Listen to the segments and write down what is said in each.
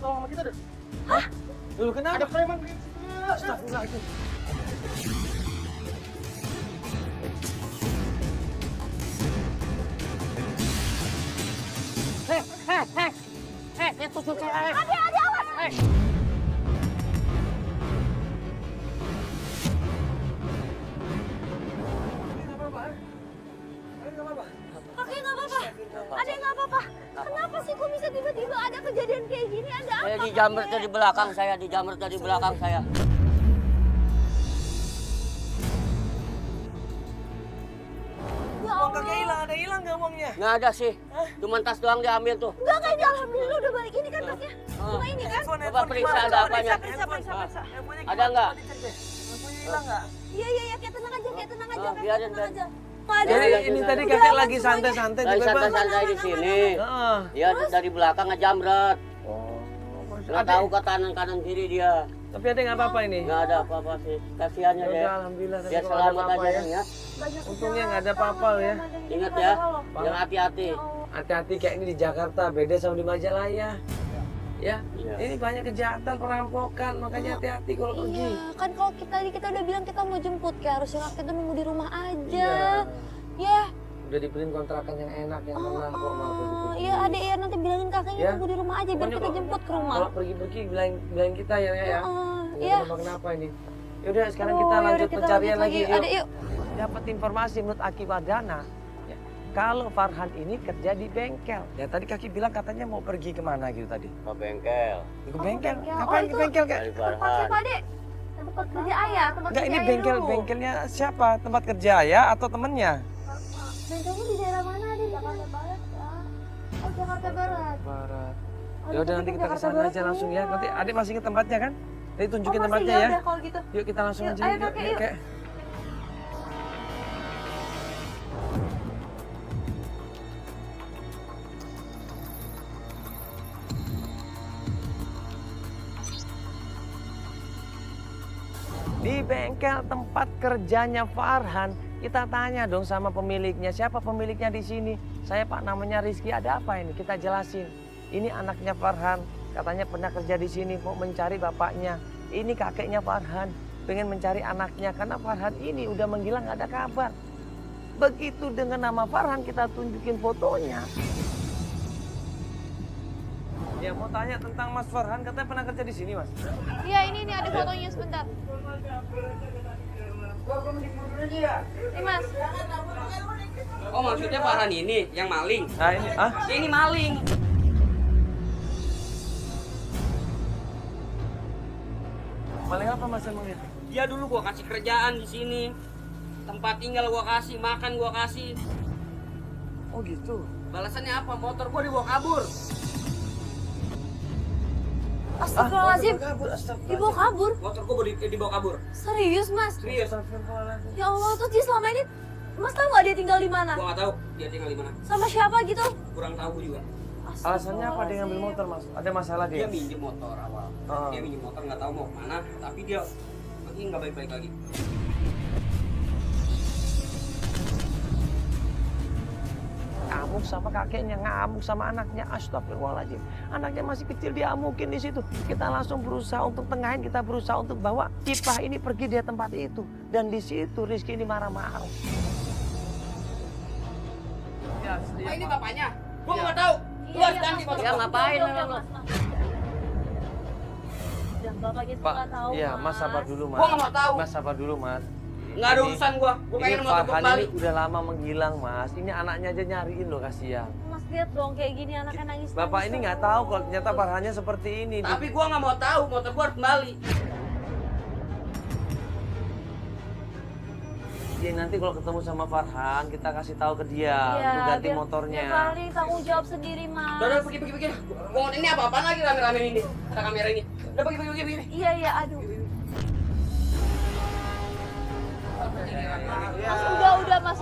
tolong sama kita deh. Hah? Dulu kenapa? Ada preman. Astagfirullahaladzim. Itu cuci air. Ade, awas. Kakek nggak apa-apa. Ade nggak apa-apa. Kenapa sih kok bisa tiba-tiba ada kejadian kayak gini? Ada apa? Saya dijamret dari belakang saya, dijamret dari belakang saya. Ya Uang Allah. kakek hilang, ada hilang nggak uangnya? Nggak ada sih, cuman tas doang diambil tuh. Enggak kayaknya alhamdulillah udah balik ini kan tasnya. Cuma ini kan? Coba periksa ada apanya. Periksa. Ada nggak? Handphonenya hilang nggak? Iya, kayak tenang aja, Kak, biarin, tenang biarin. aja. Nggak ada. Jadi ini tadi kakek lagi santai-santai Lagi tiba-tiba. santai-santai di sini. Heeh. Dia dari belakang ngejamret. Oh, Nggak tahu ke kanan kiri dia. tapi ada nggak apa-apa ini? Nggak ada apa-apa sih. Kasihannya Ya deh. udah, alhamdulillah. Dia Tapi kalau ada selamat apa-apa aja ya. ya. Untungnya nggak ada apa-apa ya. Ingat ya, jangan hati-hati. Hati-hati kayak ini di Jakarta, beda sama di Majalaya. Ya, Iya. ini banyak kejahatan, perampokan, makanya hati-hati kalau pergi. Iya, kan kalau kita udah bilang kita mau jemput, kayak harusnya kakek tuh nunggu di rumah aja. Iya. Ya, Udah dibeliin kontrakan yang enak, yang tenang kok mau pergi-pergi. iya adek ya nanti bilangin kakeknya Ya. nunggu di rumah aja biar Pokoknya kita kalau- jemput ke rumah. Kalau pergi-pergi bilang kita ya. Iya. Iya. Kenapa ini? Yaudah sekarang kita Oh, lanjut yaudah, kita pencarian lanjut lagi. Adek yuk. Dapat informasi menurut Aki Wardana, ya, kalau Farhan ini kerja di bengkel. Ya tadi kaki bilang katanya mau pergi kemana gitu tadi. Ke bengkel. Ke bengkel. bengkel. Ngapain Oh, ke itu- bengkel kak? Dari Tempat Farhan. siapa adek? Tempat kerja ayah, tempat Enggak, kerja ini ayah dulu. bengkelnya siapa? Tempat kerja ya atau temennya? Bengkelnya di daerah mana adek? Jakarta Barat ya. Oh Jakarta Barat. Barat. Oh, Ya udah tapi nanti kita ke Jakarta sana Barat aja langsung ya. semua. Nanti adik masih ingat tempatnya kan? Nanti tunjukin Oh, masih, tempatnya ya. udah kalau gitu. Yuk kita langsung Yuk, aja. ayo, kakek, yuk. Kak. Di bengkel tempat kerjanya Farhan, kita tanya dong sama pemiliknya, siapa pemiliknya di sini? Saya Pak namanya Rizky, ada apa ini? Kita jelasin. Ini anaknya Farhan, katanya pernah kerja di sini, mau mencari bapaknya. Ini kakeknya Farhan, pengen mencari anaknya karena Farhan ini udah menghilang nggak ada kabar. Begitu dengan nama Farhan kita tunjukin fotonya. Ya mau tanya tentang Mas Farhan, katanya pernah kerja di sini Mas. Iya ini ada fotonya sebentar. Ini mas. Oh maksudnya Farhan ini yang maling? Nah ini, Ini maling. maling apa Mas emangnya? Dia dulu gua kasih kerjaan di sini. Tempat tinggal gua kasih, makan gua kasih. Oh gitu. Balasannya apa? Motor gua dibawa kabur. Astagfirullahaladzim. Dibawa kabur? Motor gua dibawa kabur. Serius mas? Serius? Ya Allah, terus dia selama ini mas tahu nggak dia tinggal di mana? Gua nggak tahu dia tinggal di mana. Sama siapa gitu? Kurang tahu juga. Alasannya apa dia ngambil motor Mas? Ada masalah Dia dia? minjem motor awal. Oh. Dia minjem motor nggak tahu mau kemana. Tapi dia pergi nggak baik-baik lagi. Ngamuk sama kakeknya, ngamuk sama anaknya. Astagfirullahaladzim. Anaknya masih kecil diamukin di situ. Kita langsung berusaha untuk tengahin, kita berusaha untuk bawa Cipah ini pergi dari tempat itu. Dan di situ Rizky ini marah-marah. Oh ini bapaknya? Gua nggak tahu. Lu harus ganti motor. Ya ngapain lu? Udah bapak kita Pak, nggak tahu iya Mas sabar dulu Mas. Gua nggak tahu. Mas sabar dulu Mas. Nggak ada Ini- urusan gua. Gua Ini pengen motor Farhan kembali. ini udah lama menghilang Mas. Ini anaknya aja nyariin loh, kasihan. Mas lihat dong kayak gini anaknya nangis. Bapak ini nggak tahu kalau ternyata Farhannya seperti ini. Tapi gua nggak mau tahu. Motor gua harus kembali. Ya, nanti kalau ketemu sama Farhan kita kasih tahu ke dia Iya, untuk ganti biar- motornya. biar paling tanggung jawab sendiri mas. Udah pergi. Gua ini apa-apaan lagi rame-rame ini. Ada kamera ini. Udah pergi. Iya aduh. Mas udah mas.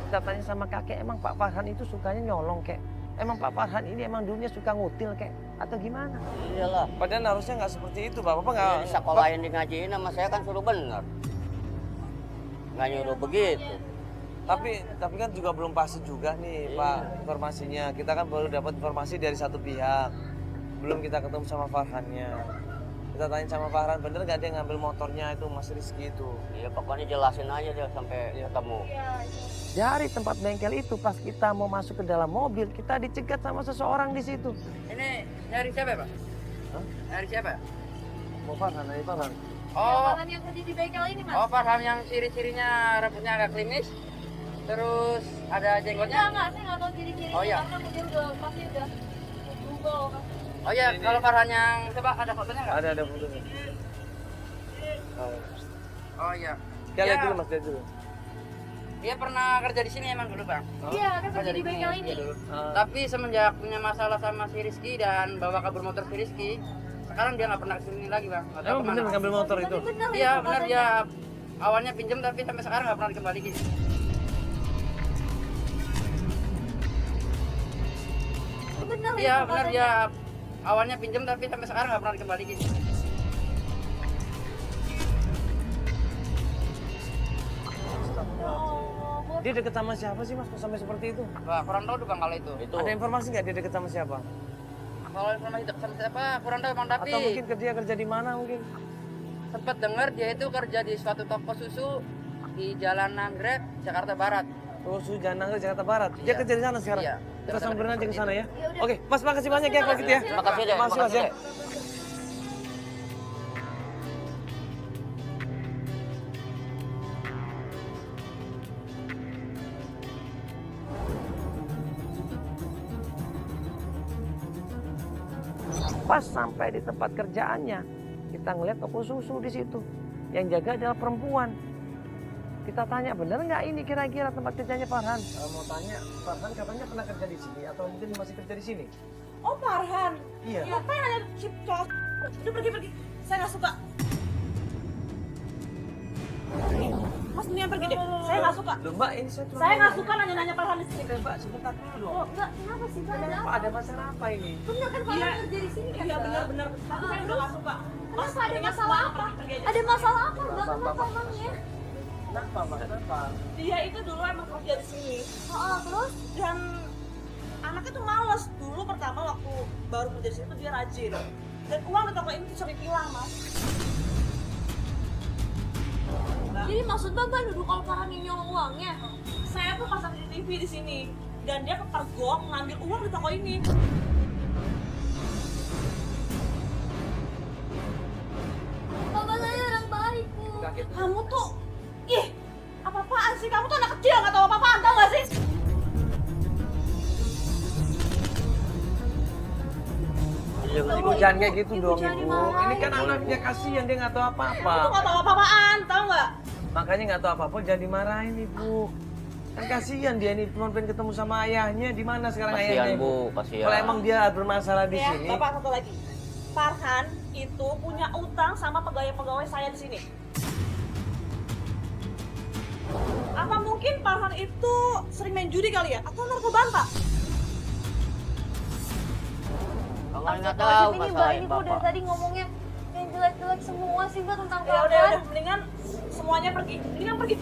Kita tanya sama kakek, emang Pak Farhan itu sukanya nyolong kek? Emang Pak Farhan ini emang dulunya suka ngutil kek? Atau gimana? Iyalah. Padahal harusnya nggak seperti itu, Bapak nggak. Ya, di sekolahin di ngajiin sama saya kan suruh bener. Nggak nyuruh begitu. Tapi kan juga belum pasti juga nih Pak informasinya. Kita kan baru dapat informasi dari satu pihak. Belum kita ketemu sama Farhannya. Kita tanya sama Farhan, bener nggak dia ngambil motornya itu Mas Rizky itu? Iya pokoknya jelasin aja dia sampai ketemu. Dari tempat bengkel itu pas kita mau masuk ke dalam mobil, kita dicegat sama seseorang di situ. Ini nyari siapa Pak? Hah? Nyari siapa? Mau Farhan, dari Farhan. Oh, Farhan yang kerja di bengkel ini mas. oh Farhan yang ciri-cirinya rambutnya agak klimis. Terus ada jenggotnya. Enggak, saya nggak tahu ciri-cirinya Oh, iya. karena dia udah pasti udah Google. Oh iya, kalau Farhan yang coba ada fotonya nggak? Ada fotonya. Oh iya. Kita lihat dulu Mas, lihat dulu. Dia pernah kerja di sini emang dulu Bang. Iya, kan kerja di bengkel ini. Tapi semenjak punya masalah sama si Rizky dan bawa kabur motor si Rizky, sekarang dia nggak pernah kesini lagi Bang. Nggak tahu Emang bener kemana. ngambil motor itu? Tapi bener Iya itu benar katanya. dia awalnya pinjam tapi sampai sekarang nggak pernah dikembalikan. Bener Iya itu benar katanya. dia awalnya pinjam tapi sampai sekarang nggak pernah dikembalikan. Dia deket sama siapa sih Mas kok sampai seperti itu? Wah kurang tahu tuh Bang kalau itu. Ada informasi nggak dia deket sama siapa? Kalau informasi sama siapa kurang tahu Bang tapi Atau mungkin dia kerja di mana mungkin? sempat dengar dia itu kerja di suatu toko susu di Jalan Nagrek, Jakarta Barat. Rusuh Janang Jakarta Barat. Dia Iya. kerja di sana sekarang. Iya. Kita samperin aja ke sana ya. Ya udah. Oke, Mas makasih banyak ya kalau gitu ya. Makasih deh. Makasih Mas ya. Pas sampai di tempat kerjaannya, kita ngeliat toko susu di situ. Yang jaga adalah perempuan. Kita tanya, bener nggak ini kira-kira tempat kerjanya Farhan? Mau tanya, Farhan katanya pernah kerja di sini atau mungkin masih kerja di sini? Oh Farhan, Iya. ngapain ada si cowok? Udah pergi. Saya nggak suka. Mas mendingan pergi deh. Saya nggak suka. Loh Mbak, ini saya cuma Saya nggak suka nanya-nanya Farhan di sini. Mbak, sebentar dulu. Oh, enggak, kenapa sih Pak? Ada apa? Pak, ada masalah apa ini? Bener kan Farhan Iya. kerja di sini kan? Iya Mbak? benar-benar. Tapi saya udah nggak suka. Kenapa ada mendingan masalah semua apa? pergi aja. Ada masalah apa? Enggak Kenapa, kenapa Pak? emangnya? Kenapa Mbak? Kenapa? Dia itu dulu emang kerja di sini Oh, terus? dan anaknya tuh males. Dulu pertama waktu baru kerja di sini tuh dia rajin. Dan uang di toko ini tuh sering hilang mas. Jadi maksud Bapak nuduh kalau Farhan yang nyolong uangnya? Saya tuh pasang CCTV di sini dan dia kepergok ngambil uang di toko ini. Bapak saya orang baik, Bu. Kamu tuh, ih, apa-apaan sih? Kamu tuh anak kecil nggak tahu apa-apaan, tau nggak sih? Ibu jangan kayak gitu Ibu dong jangan Ibu. dimarahin. Ini kan anaknya kasihan, dia nggak tahu Kamu apa-apa. tuh nggak tahu apa-apaan, tau nggak? Makanya nggak tahu apa-apa, jangan dimarahin Ibu. Kan kasihan dia nih, cuma pengen ketemu sama ayahnya. Di mana sekarang ayahnya Ibu? kasihan. Kalau emang dia bermasalah di Ya, sini, Bapak satu lagi. Farhan itu punya utang sama pegawai-pegawai saya di sini. Apa mungkin Farhan itu sering main judi kali ya? Atau narkobaan, Pak? Abang nggak Astagfirullahaladzim, tahu ini Mbak, masalah ini Mbak dari Bapak. tadi ngomongnya yang jelek-jelek semua sih Mbak tentang Ya udah, Farhan. mendingan semuanya pergi. Mendingan pergi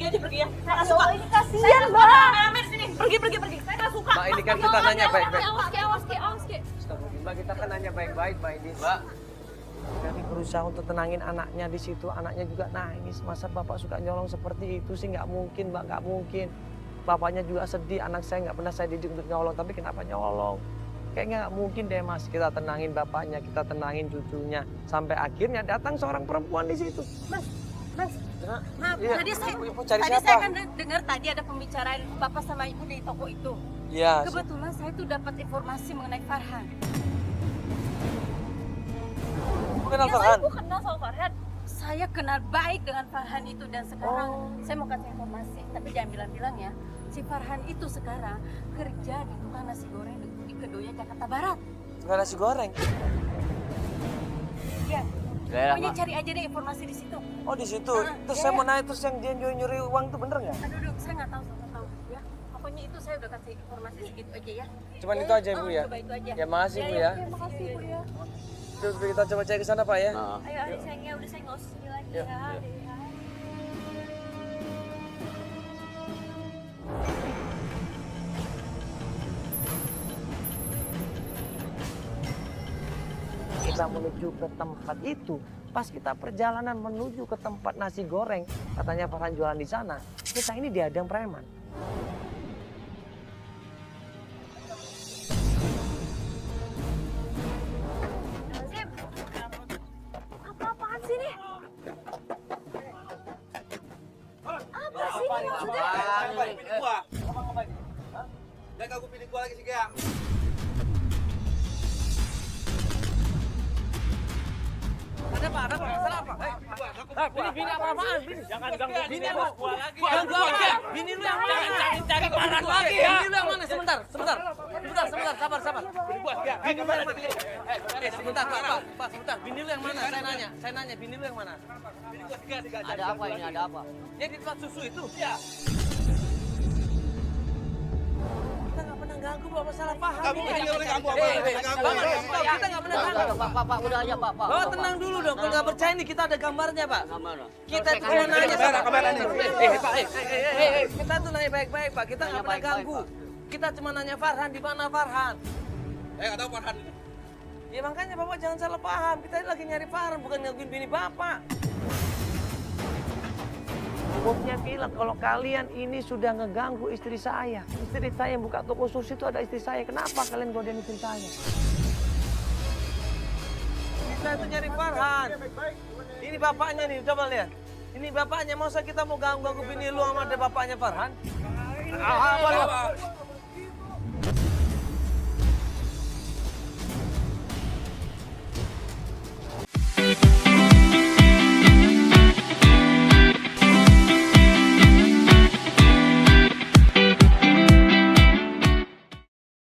aja pergi ya. Saya nggak Ya suka. Allah, ini kasihan Saya nggak suka Mbak. rame-rame di sini. Pergi. Saya nggak suka. Mbak ini kan kita nanya baik-baik. Awas, Ki. Mbak kita kan nanya baik-baik Mbak ini. Mbak, jadi berusaha untuk tenangin anaknya di situ. Anaknya juga nangis. Masa bapak suka nyolong seperti itu sih? Nggak mungkin Mbak, nggak mungkin. Bapaknya juga sedih. Anak saya nggak pernah saya didik untuk nyolong, tapi kenapa nyolong? Kayaknya nggak mungkin deh Mas. Kita tenangin bapaknya, kita tenangin cucunya. Sampai akhirnya datang seorang perempuan di situ. Mas, maaf, Iya. tadi saya Ibu cari tadi siapa? saya kan dengar tadi ada pembicaraan Bapak sama Ibu di toko itu. Iya. Kebetulan saya tuh dapat informasi mengenai Farhan. Ibu kenal Ya, Farhan? saya kenal sama Farhan. Saya kenal baik dengan Farhan itu dan sekarang saya mau kasih informasi, tapi jangan bilang-bilang ya. Si Farhan itu sekarang kerja di tukang nasi goreng di Kedoya Jakarta Barat. Tukang nasi goreng. Ya, Daerah pokoknya cari aja deh informasi di situ. Oh di situ. Terus iya, saya iya. mau nanya terus yang dia nyuri uang itu bener nggak? Aduh, saya nggak tahu ya. Pokoknya itu saya udah kasih informasi segitu aja ya. Cuman itu aja Bu ya. Coba itu aja. Ya makasih Bu ya. Terima kasih Bu ya. Terus kita coba cek ke sana Pak ya. Nah, Ayo adik sayangnya, udah saya nggak usah sini lagi Yuk, ya. yuk. Adik. Kita menuju ke tempat itu, pas kita perjalanan menuju ke tempat nasi goreng, katanya Farhan jualan di sana, kita ini dihadang preman. Sim, apa-apaan sih nih? Apa sih ini maksudnya? Jangan ganggu pilih gua lagi sih, Gia. Ada apa? Masalah apa? Bini apa-apaan? Jangan ganggu bini gua lagi. Ganggu apa? Bini lu yang mana? Cari Farhan lagi ya. Bini lu yang mana? Sebentar. Sabar. Bini mana? Sebentar, Pak. Sebentar. Bini lu yang mana? Saya nanya, bini lu yang mana? Ada apa ini? Ada apa? Ya di tempat susu itu. Ya. Kita nggak pernah ganggu bawa masalah paham. Kamu ini. hanya oleh ganggu apa? Kita nggak pernah ganggu. Pak, udah aja, Pak. Oh, tenang dulu dong. Kalau nggak percaya nih kita ada gambarnya, Pak. Mana? Kita cuma nanya sama kamera nih. Pak. Kita tuh nanya baik-baik, Pak. Kita nggak pernah ganggu. Kita cuma nanya Farhan, di mana Farhan? Nggak tahu Farhan. Ya makanya Bapak jangan salah paham. Kita lagi nyari Farhan, bukan ngangguin bini Bapak. Bosnya bilang kalau kalian ini sudah ngeganggu istri saya. Istri saya yang buka toko sushi itu ada istri saya. Kenapa kalian godain istri saya? Kita itu nyari Farhan. Ini bapaknya nih, coba lihat. Ini bapaknya, masa kita mau ganggu bini lu sama ada bapaknya Farhan? Apa lu?